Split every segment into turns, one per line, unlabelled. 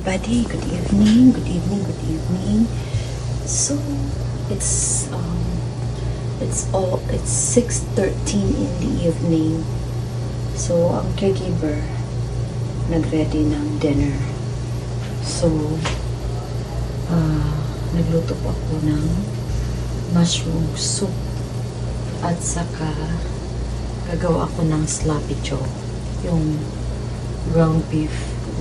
everybody. Good evening, good evening, good evening. So, it's 6:13 in the evening. So, ang caregiver nag-ready ng dinner. So, nagluto po ako ng mushroom soup at saka gagawa ako ng sloppy joe, yung ground beef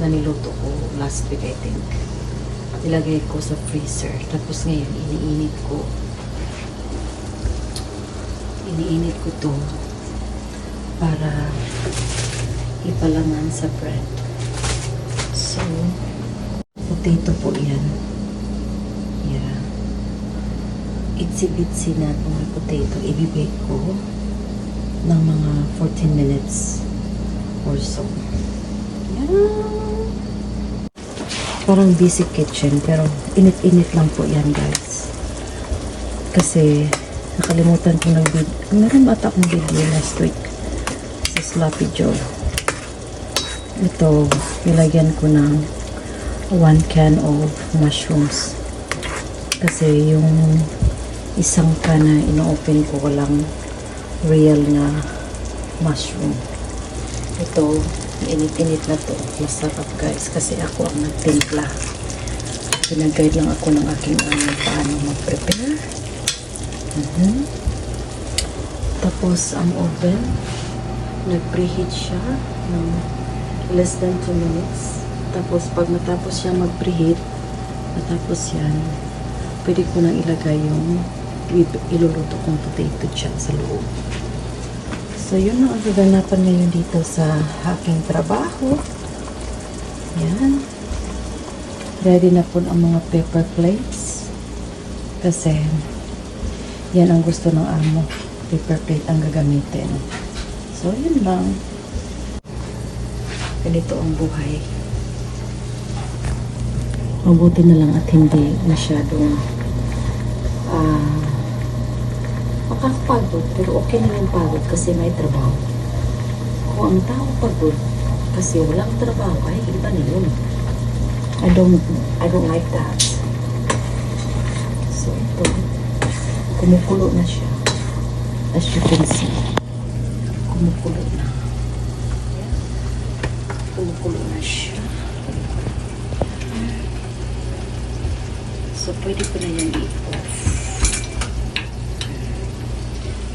na niluto ko last week, I think. Nilagay ko sa freezer. Tapos ngayon, iniinit ko to para ipalaman sa bread. So, potato po yan. Yeah. Itsy-bitsy na mga potato. Ibibake ko ng mga 14 minutes or so. Yan. Parang basic kitchen, pero init-init lang po yan, guys. Kasi nakalimutan ko ng video. Meron ata akong video last week sa Sloppy Joe. Ito, nilagyan ko ng 1 can of mushrooms. Kasi yung isang can na ino-open ko walang real na mushroom. Ito, init-init na to. Masarap, guys, kasi ako ang nagtimpla. Pinag-guide lang ako ng aking paano mag-prepare. Tapos ang oven, nag-preheat siya ng less than 2 minutes. Tapos pag matapos siya mag-preheat, matapos yan, pwede ko nang ilagay yung iluluto kong potato dyan sa loob. So, yun ang kaganapan ngayon dito sa aking trabaho. Yan. Ready na po ang mga paper plates. Kasi, yan ang gusto ng amo. Paper plate ang gagamitin. So, yun lang. Ganito ang buhay. Mabuti na lang at hindi masyadong makakapagod, pero okay na yung pagod kasi may trabaho. Kung ang tao pagod kasi walang trabaho, ay iba na yun. I don't like that. So ito, kumukulo na siya. As you can see, kumukulo na. Kumukulo na siya. So pwede ko na yan i-off.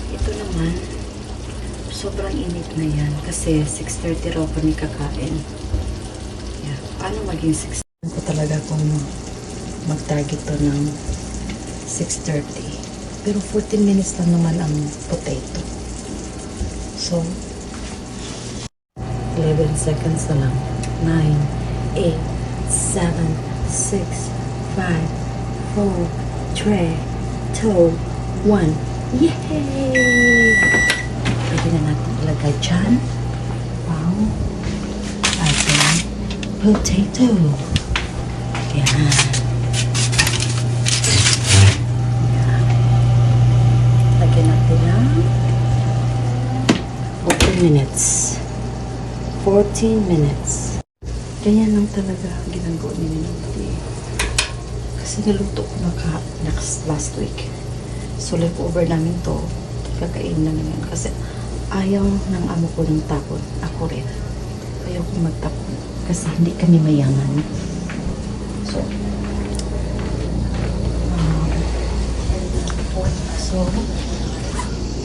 Ito naman, sobrang init na yan kasi 6:30 raw kami kakain. Yeah. Paano maging 6:30? Ko talaga kung mag-target to ng 6:30. Pero 14 minutes lang naman ang potato. So, 11 seconds na lang. 9, 8, 7, 6, 5, 4, 3, 2, 1. Yay! Pwede na natin ilagay dyan. Wow. Ating potato. Yan. Yan. Lagyan natin ng 14 minutes. 14 minutes. Ganyan lang talaga ginagawa ni Minute. Kasi niluto ko na last week. So, leftover namin to. Kakain namin yan. Kasi ayaw ng amo ko ng tapon. Ako rin. Ayaw ko magtapon. Kasi hindi kami mayaman. So,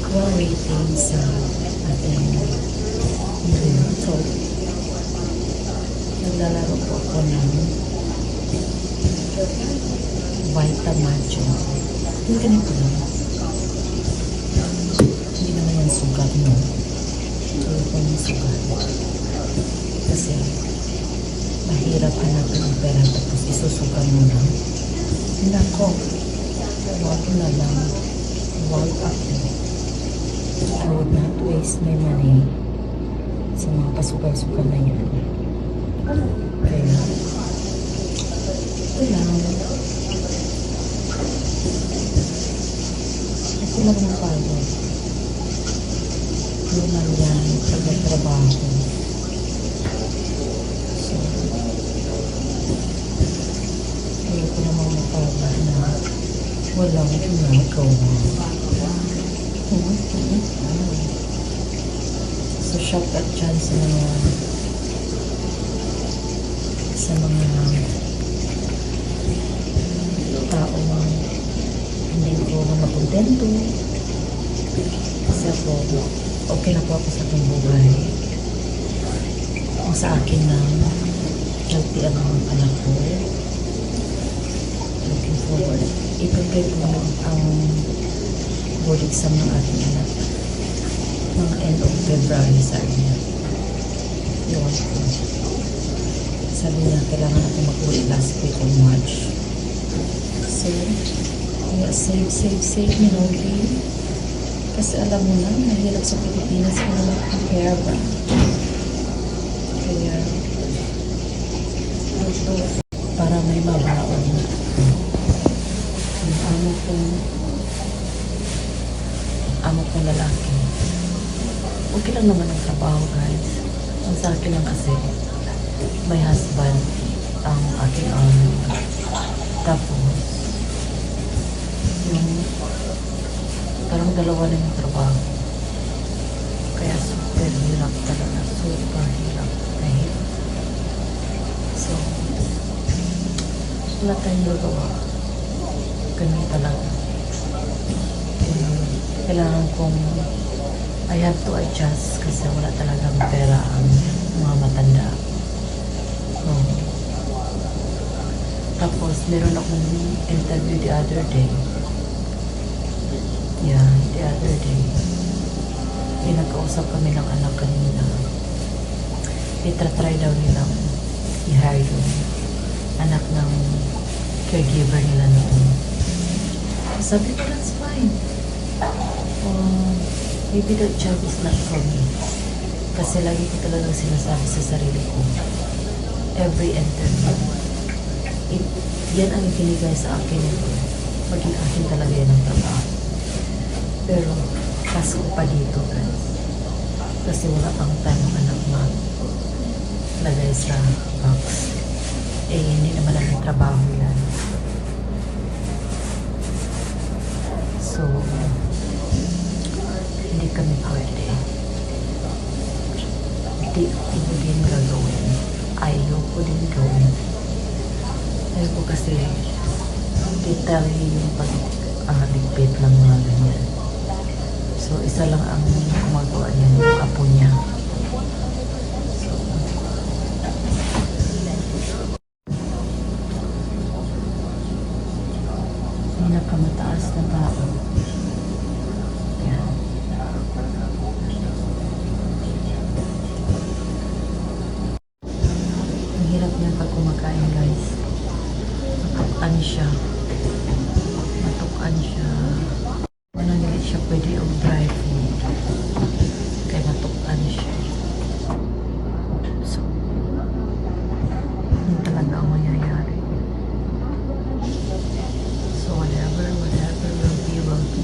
while waiting sa ating so, naglalaro po ako ng Vitamacho. Yung ganito lang. Hindi naman yan sugat, no? Hindi ko yung sugat. Kasi mahirap hanapin ang pera tapos isusukan mo lang. Hindi ko. Wag na lang. Wag ako. I would not waste my money sa mga pasukan-sukan na yan. Kaya, ito lang. Ito lang ang pagod. Yun lang yan. Pagkatrabaho. So, lang, ikaw. So, shout out dyan sa mga tao hindi ko makontento. Kasi ako, okay na po ako sa itong buhay. Ang sa akin na healthy ang anak ko. Looking forward. I-prepare ko ang board exam ng aking anak. Mga end of February, sabi niya. Yun. Sabi niya, kailangan ako mag-uwi last week of March. So, yeah, save me, okay? Kasi alam mo na, mahirap sa Pilipinas kung wala kang pera ba? Kaya, para may mabaon. Yung amo kong lalaki. Okay lang naman ang trabaho, guys. Ang sa akin lang kasi, my husband, ang aking amo. Tapos, yung parang dalawa na yung trabaho. Kaya super hirap talaga. Super hirap. Kahit. So, wala tayong magawa. Ganun talaga. Kailangan kong I have to adjust kasi wala talagang pera ang mga matanda. So, tapos, meron akong interview the other day. Yeah, the other day. Nagkausap kami ng anak kanina. Itra-try daw nilang i-hire yung anak ng caregiver nila noon. Sabi ko, that's fine. Maybe that job is not for me. Kasi lagi ko talagang sinasabi sa sarili ko, every interview, yan ang ibinigay sa akin ito. Maging akin talaga yan ang trabaho. Pero, pasok pa dito, guys. Kasi wala pang time ng anak lagay sa box. Eh, hindi naman ang trabaho yan. So, hindi kami pwede. Hindi ko din gagawin. Ayaw ko din gawin. Ayaw ko kasi detail yung pag-ligpit lang mga ganyan. So, isa lang ang gumagawa niya, yung apo niya. So, pinakamataas na tao. Yan. Ang hirap niya pag kumakain, guys. Matukan siya. Matukan siya. Hindi siya pwede yung dry food. Kaya matukan siya. So, yun talaga ang mangyayari. So, whatever will be, will be.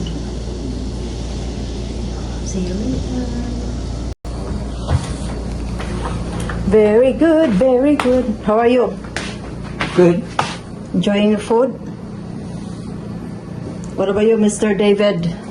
See you later. Very good, very good. How are you?
Good.
Enjoying your food? What about you, Mr. David?